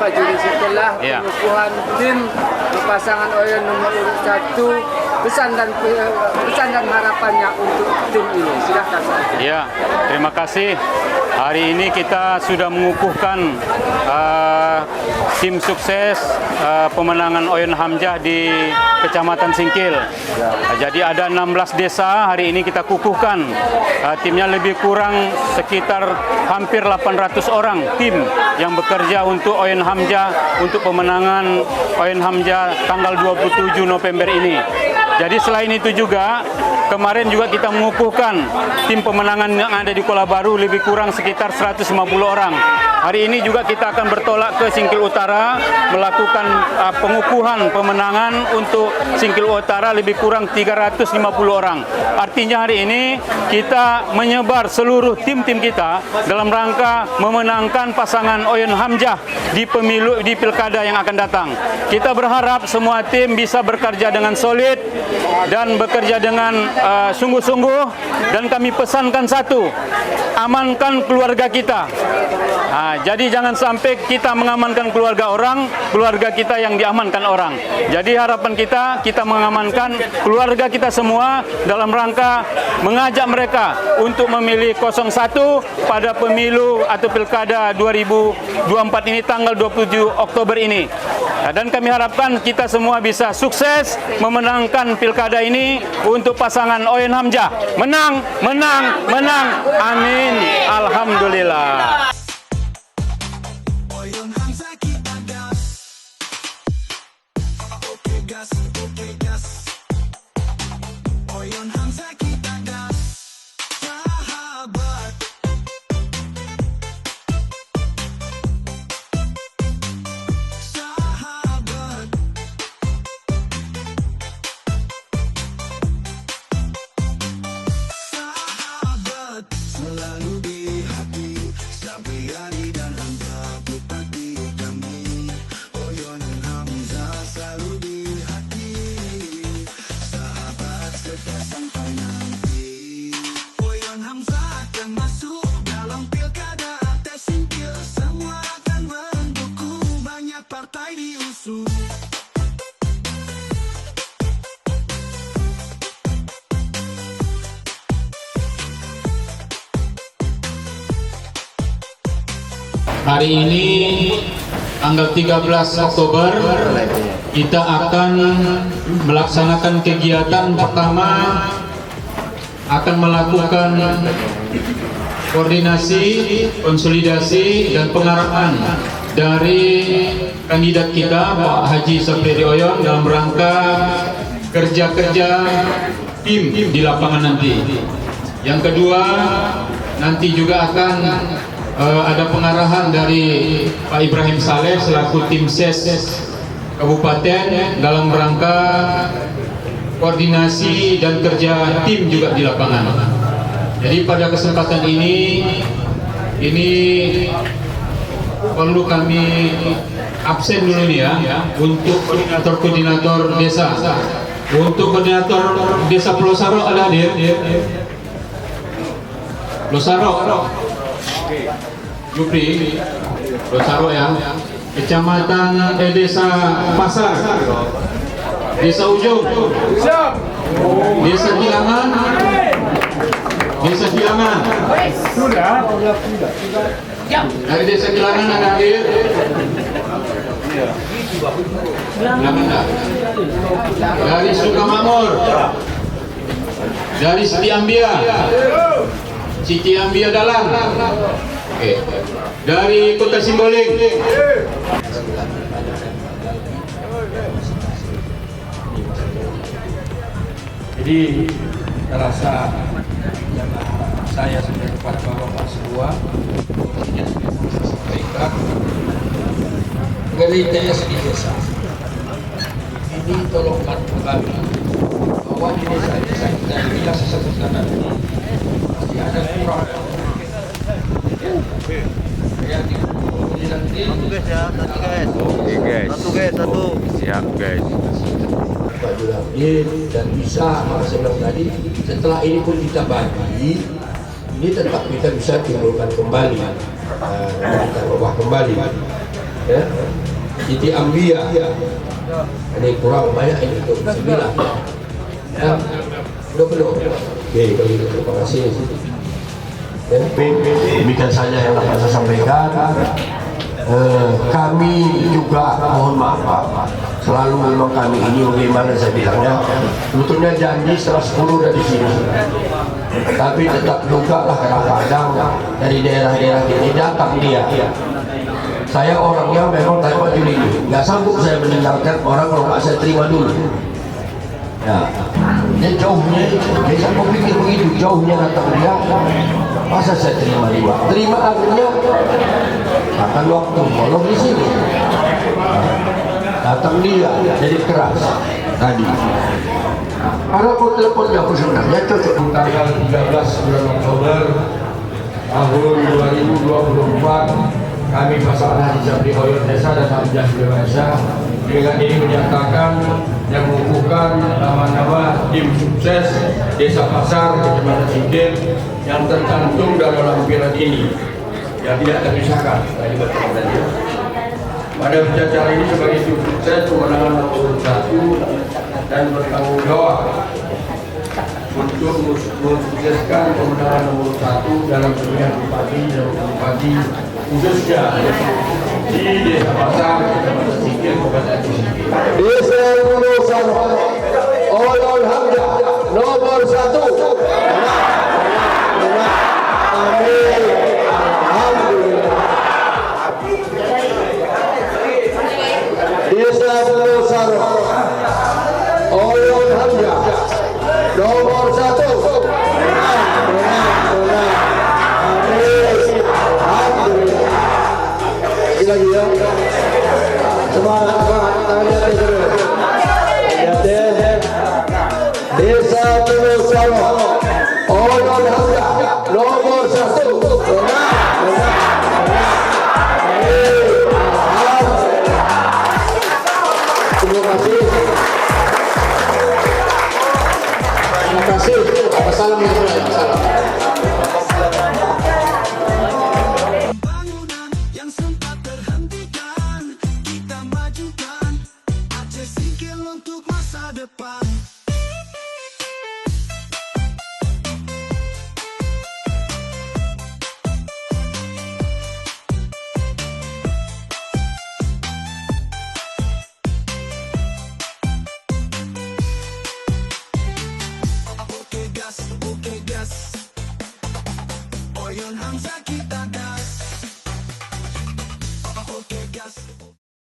Pak Juri, setelah pengukuhan tim pasangan Oyon nomor urut 1, pesan dan harapannya untuk tim ini. Silahkan Pak. Ya, terima kasih. Hari ini kita sudah mengukuhkan tim sukses pemenangan Oyon Hamzah di Kecamatan Singkil. Jadi ada 16 desa hari ini kita kukuhkan. Timnya lebih kurang sekitar hampir 800 orang tim yang bekerja untuk Oyon Hamzah, untuk pemenangan Oyon Hamzah tanggal 27 November ini. Jadi selain itu juga, kemarin juga kita mengukuhkan tim pemenangan yang ada di Kuala Baru lebih kurang sekitar 150 orang. Hari ini juga kita akan bertolak ke Singkil Utara, melakukan pengukuhan pemenangan untuk Singkil Utara lebih kurang 350 orang. Artinya hari ini kita menyebar seluruh tim-tim kita dalam rangka memenangkan pasangan Oyon Hamzah di pemilu di pilkada yang akan datang. Kita berharap semua tim bisa bekerja dengan solid dan bekerja dengan sungguh-sungguh, dan kami pesankan satu, amankan keluarga kita. Jadi jangan sampai kita mengamankan keluarga orang, keluarga kita yang diamankan orang. Jadi harapan kita mengamankan keluarga kita semua dalam rangka mengajak mereka untuk memilih 01 pada pemilu atau pilkada 2024 ini tanggal 27 Oktober ini. Dan kami harapkan kita semua bisa sukses memenangkan pilkada ini untuk pasangan Oyon Hamzah. Menang, menang, menang. Amin. Alhamdulillah. Oyon Hamzah kita gas. Oke gas, oke gas. Oyon Hamzah kita gas. Sahabat. Sahabat. Sahabat. Selalu di hati sampai hari dan antara bupati kami. Oyon Hamzah selalu di hati. Sahabat serta sampai nanti. Oyon Hamzah akan masuk dalam pilkada atas Singkil. Semua akan mendukung, banyak partai diusung. Hari ini tanggal 13 Oktober kita akan melaksanakan kegiatan pertama, akan melakukan koordinasi, konsolidasi dan pengarahan dari kandidat kita Pak Haji Sapri Oyon dalam rangka kerja-kerja tim di lapangan nanti. Yang kedua, nanti juga akan ada pengarahan dari Pak Ibrahim Saleh selaku tim ses Kabupaten dalam rangka koordinasi dan kerja tim juga di lapangan. Jadi pada kesempatan ini perlu kami absen dulu nih ya untuk koordinator desa. Untuk koordinator desa Pulau Saro ada hadir? Pulau Saro. Jupri, Rosaro ya, Kecamatan Desa Pasar, Desa Ujung, Desa Kilangan, Desa Kilangan. Dari Desa Kilangan ada hadir? Kilangan. Dari Sukamakmur, dari Siti Ambia. Siti Ambia Dalam. Oke. Dari Kota Simboling. Jadi saya rasa saya sudah kepada bapak-bapak semua sampaikan dari TS di desa ini tolong bantu kami bahwa di desa-desa kita bila sesuatu nanti pasti ada kurang. Ya, Satu guys ya, satu guys. Oke guys. Satu guys, satu. Siap guys. Pak Julamin dan bisa saya bilang tadi, setelah ini pun kita bagi, ini tetap kita bisa timbulkan kembali, kita ubah kembali. ya. Siti Ambia. Ini kurang banyak ini tuh 9. Ya. Udah penuh. Oke, kalau gitu terima kasih. Ya, demikian saja yang dapat saya sampaikan. Kami juga mohon maaf Pak. Selalu memang kami ini bagaimana saya bilangnya, sebetulnya janji setelah 10 dari sini, tapi tetap juga lah kadang-kadang dari daerah-daerah ini datang dia. Saya orangnya memang tak Pak Juli, nggak sanggup saya meninggalkan orang kalau nggak saya terima dulu. Ya, dia jauhnya, dia saya pikir begitu jauhnya datang dia, masa saya terima dua? Terima akhirnya akan waktu kolong di sini. Datang dia jadi keras tadi. Karena aku teleponnya aku sebenarnya cocok tanggal 13 bulan Oktober tahun 2024. Kami pasangan Sabri Hoyot Desa dan Hamzah Dewasa dengan ini menyatakan yang mengukuhkan nama-nama tim sukses Desa Pasar Kecamatan Singkil yang tercantum dalam lampiran ini yang tidak terpisahkan tadi berkaitan. Pada acara ini sebagai tim sukses pemenangan nomor 1 dan bertanggung jawab untuk mensukseskan pemenangan nomor 1 dalam pemilihan bupati dan bupati khususnya di Desa Pasar Kecamatan Singkil Kabupaten Singkil. Desa Urusan Oyon Hamzah nomor 1. Amin. Alhamdulillah. Desa Urusan Oyon Hamzah nomor 1. Lagi ya, semangat tangannya terus. Desa Pulau Oyon Hamzah nomor 1. Terima kasih. Terima kasih. Salam salam. Pembangunan yang sempat terhentikan, kita majukan Aceh Singkil untuk masa depan. Oke gas, Oyon Hamzah kita gas.